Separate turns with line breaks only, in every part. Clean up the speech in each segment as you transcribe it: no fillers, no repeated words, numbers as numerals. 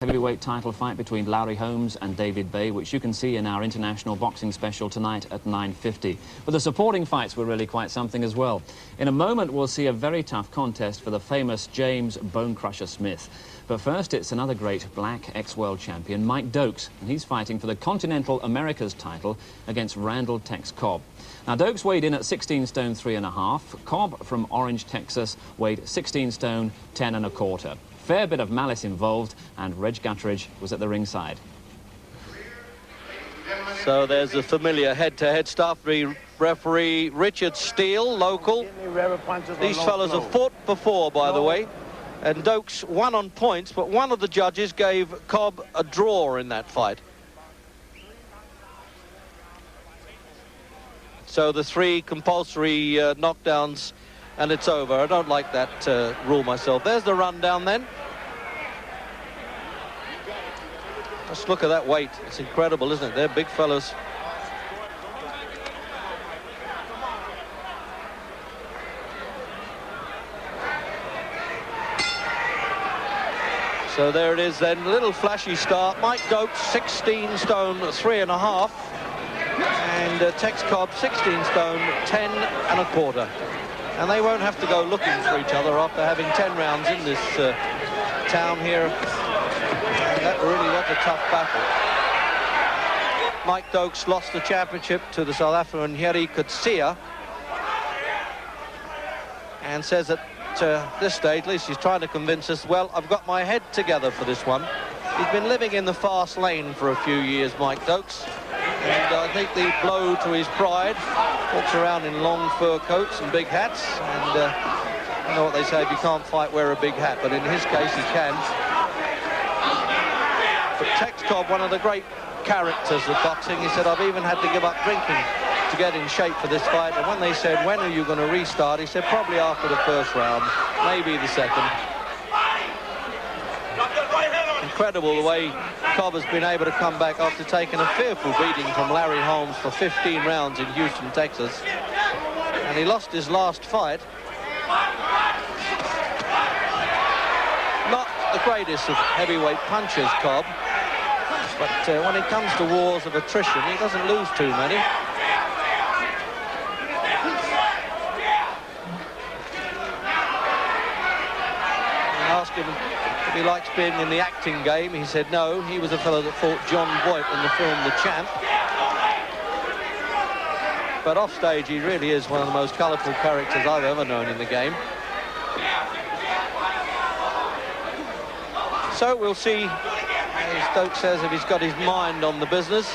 Heavyweight title fight between Larry Holmes and David Bay, which you can see in our international boxing special tonight at 9:50. But the supporting fights were really quite something as well. In a moment, we'll see a very tough contest for the famous James Bone Crusher Smith. But first, it's another great black ex-world champion, Mike Dokes, and he's fighting for the Continental Americas title against Randall "Tex" Cobb. Now, Dokes weighed in at 16 stone 3.5. Cobb from Orange, Texas, weighed 16 stone 10.25. Fair bit of malice involved, and Reg Gutteridge was at the ringside.
So there's the familiar head-to-head stuff. The referee, Richard Steele, local. These fellas have fought before, by the way, and Dokes won on points, but one of the judges gave Cobb a draw in that fight. So the 3 compulsory knockdowns, and it's over. I don't like that rule myself. There's the rundown then. Just look at that weight. It's incredible, isn't it? They're big fellas. So there it is then. A little flashy start. Mike Dokes, 16 stone 3.5. And Tex Cobb, 16 stone 10.25. And they won't have to go looking for each other after having 10 rounds in this town here. And that really was a tough battle. Mike Dokes lost the championship to the South African Heri Kutsia, and says at this stage, at least he's trying to convince us, well, I've got my head together for this one. He's been living in the fast lane for a few years, Mike Dokes. And I think the blow to his pride, walks around in long fur coats and big hats, and you know what they say, if you can't fight, wear a big hat, but in his case he can. But Tex Cobb, one of the great characters of boxing, he said, I've even had to give up drinking to get in shape for this fight, and when they said, when are you going to restart, he said, probably after the first round, maybe the second. Incredible the way Cobb has been able to come back after taking a fearful beating from Larry Holmes for 15 rounds in Houston, Texas. And he lost his last fight. Not the greatest of heavyweight punchers, Cobb. But when it comes to wars of attrition, he doesn't lose too many. I asked him if he likes being in the acting game. He said no. He was a fellow that fought John Voight in the film The Champ. But off stage, he really is one of the most colourful characters I've ever known in the game. So we'll see, as Dokes says, if he's got his mind on the business.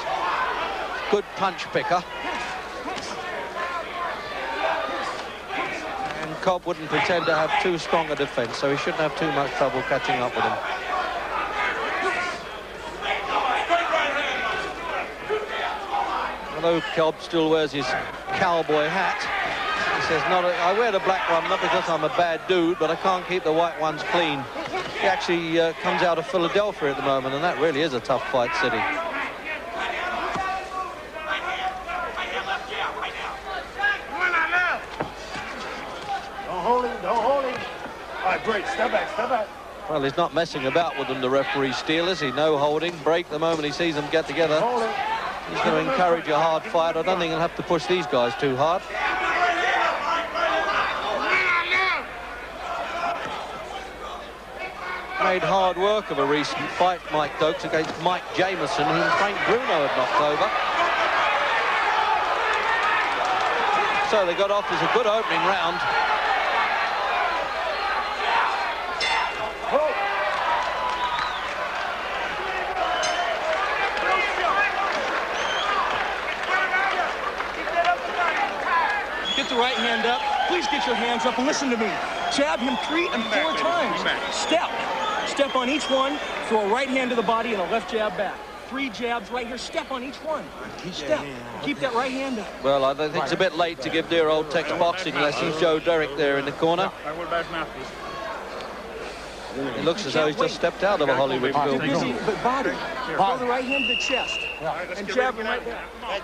Good punch picker. Cobb wouldn't pretend to have too strong a defence, so he shouldn't have too much trouble catching up with him. Although Cobb still wears his cowboy hat, he says, I wear the black one not because I'm a bad dude, but I can't keep the white ones clean. He actually comes out of Philadelphia at the moment, and that really is a tough fight city.
Don't hold him. All right, break. Step back, step back.
Well, he's not messing about with them, the referee Steele, is he? No holding. Break the moment he sees them get together. He's going to encourage a hard fight. I don't think he'll have to push these guys too hard. Made hard work of a recent fight, Mike Dokes, against Mike Jameson, whom Frank Bruno had knocked over. So they got off as a good opening round.
Get the right hand up. Please get your hands up and listen to me. Jab him 3 and 4 times. Step on each one. Throw a right hand to the body and a left jab back. 3 jabs right here. Step on each one. Step. Keep that right hand up.
Well, I think it's a bit late to give dear old Tex boxing lessons. Joe Derrick there in the corner. It looks as though he's just stepped out of a Hollywood film.
But body. Throw the right hand to the chest. And jab him right back.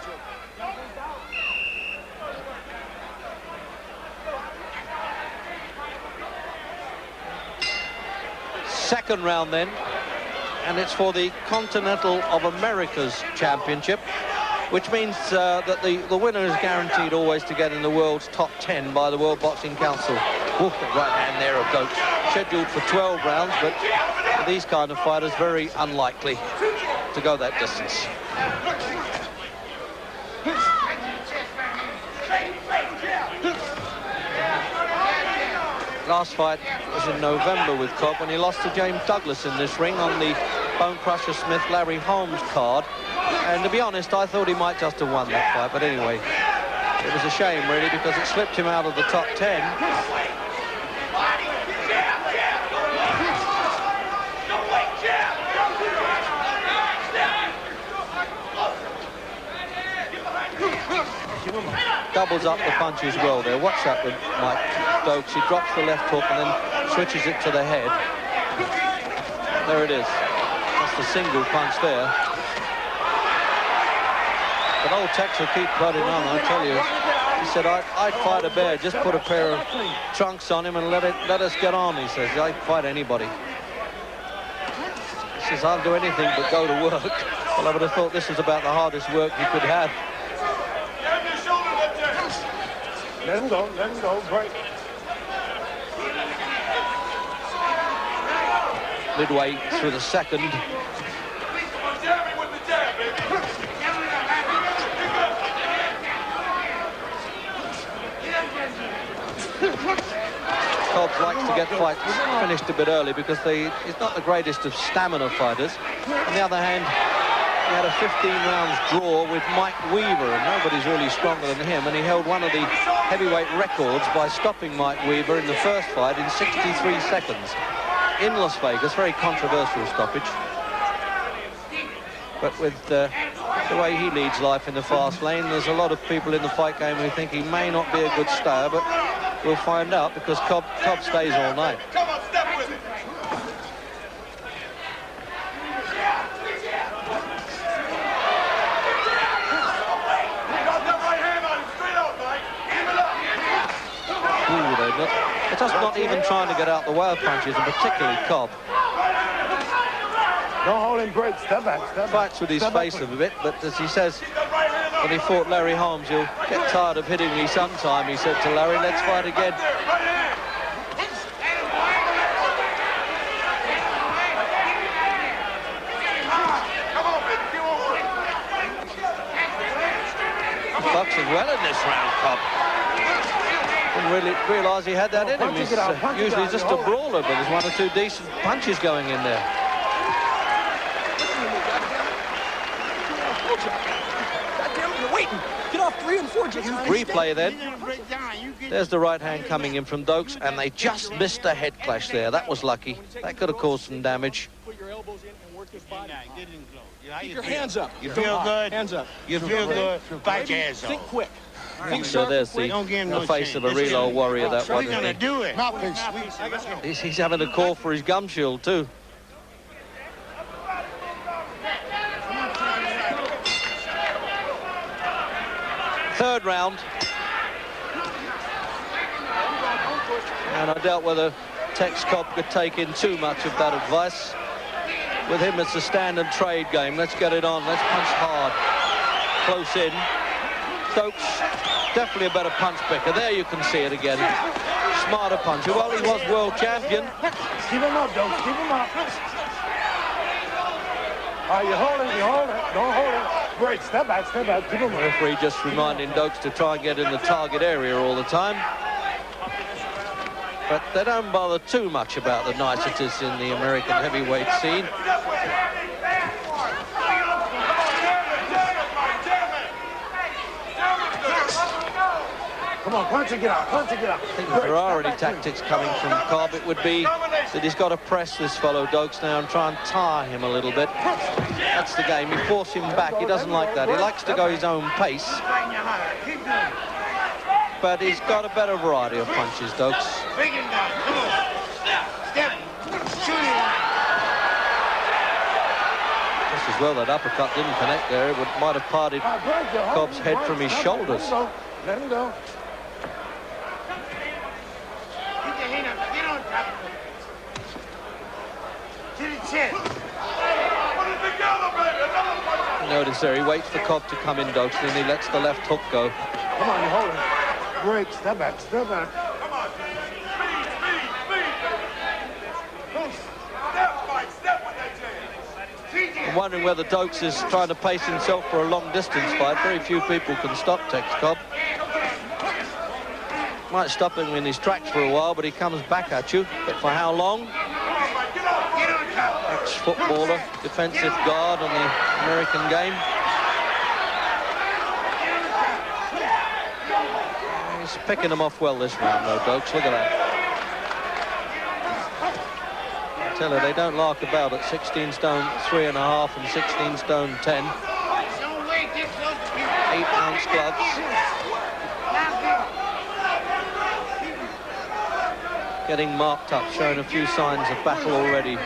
Second round then. and it's for the Continental of America's Championship, which means that the winner is guaranteed always to get in the world's top 10 by the World Boxing Council. Ooh, the right hand there of Dokes, scheduled for 12 rounds, but for these kind of fighters, very unlikely to go that distance. Last fight was in November with Cobb when he lost to James Douglas in this ring on the Bone Crusher Smith Larry Holmes card. And to be honest, I thought he might just have won that fight, but anyway, it was a shame really because it slipped him out of the top 10. Doubles up the punches well there. Watch that with Mike Dokes. He drops the left hook and then switches it to the head. There it is. Just a single punch there. But old Tex will keep plodding on, I tell you. He said, I'd fight a bear. Just put a pair of trunks on him and let us get on, he says. I'd fight anybody. He says, I'll do anything but go to work. Well, I would have thought this was about the hardest work you could have.
Let him go, break.
Midway through the second. Cobb likes to get fights finished a bit early because he's not the greatest of stamina fighters. On the other hand, he had a 15 rounds draw with Mike Weaver, and nobody's really stronger than him, and he held one of the heavyweight records by stopping Mike Weaver in the first fight in 63 seconds in Las Vegas. Very controversial stoppage. But with the way he leads life in the fast lane, there's a lot of people in the fight game who think he may not be a good stayer, but we'll find out because Cobb stays all night.
Come on, step with it.
They're just not even trying to get out the way of punches, and particularly Cobb.
Don't hold him, break. Step back, step back.
Fights with his face a bit, but as he says, when he fought Larry Holmes, he'll get tired of hitting me sometime, he said to Larry. Let's fight again. Boxing well in this round, Cobb. Didn't really realise he had that in him. He's usually just a brawler, but there's one or two decent punches going in there.
You're waiting. Get off 3 and 4.
Replay then. There's the right hand coming in from Dokes, and they just missed a head clash there. That was lucky. That could have caused some damage.
Put your elbows in and work his body. Keep your hands up.
You feel good?
Hands up.
You feel good? Fight your ass off.
Think quick.
So there's the face of a real warrior, that one.
We're gonna do it.
He's having a call for his gum shield too. Third round. And I doubt whether Tex Cobb could take in too much of that advice. With him, it's a stand and trade game. Let's get it on. Let's punch hard. Close in. Dokes, definitely a better punch picker. There you can see it again. Smarter puncher. Well, he was world champion.
Keep him up, Dokes. Keep him up. All right, you hold it. Don't hold it. Break. Step back. Keep him up.
The referee just reminding Dokes to try and get in the target area all the time. But they don't bother too much about the niceties in the American heavyweight scene.
Come on, punch and get out. Punch and get out.
I think if there are any tactics coming from Cobb, it would be that he's got to press this fellow Dokes now and try and tire him a little bit. That's the game. You force him back. He doesn't like that. He likes to go his own pace. But he's got a better variety of punches, Dokes.
Bring him down. Come on. Step. Shoot him.
Just as well that uppercut didn't connect there. It might have parted Cobb's head from his shoulders.
Let him go.
Keep your hand up. Get on top of him. To the chest.
notice there. He waits for Cobb to come in, Dokes, and then he lets the left hook go.
Come on, you hold it. Break, step back, step back.
Come on. Step, fight, step with that jab.
I'm wondering whether Dokes is trying to pace himself for a long-distance fight. Very few people can stop Tex Cobb. Might stop him in his tracks for a while, but he comes back at you. But for how long? Ex-footballer, defensive guard on the American game. He's picking them off well this round, though, Dokes. Look at that. I tell you, they don't lark about at 16 stone 3.5 and 16 stone 10. 8-ounce gloves. Getting marked up, showing a few signs of battle already.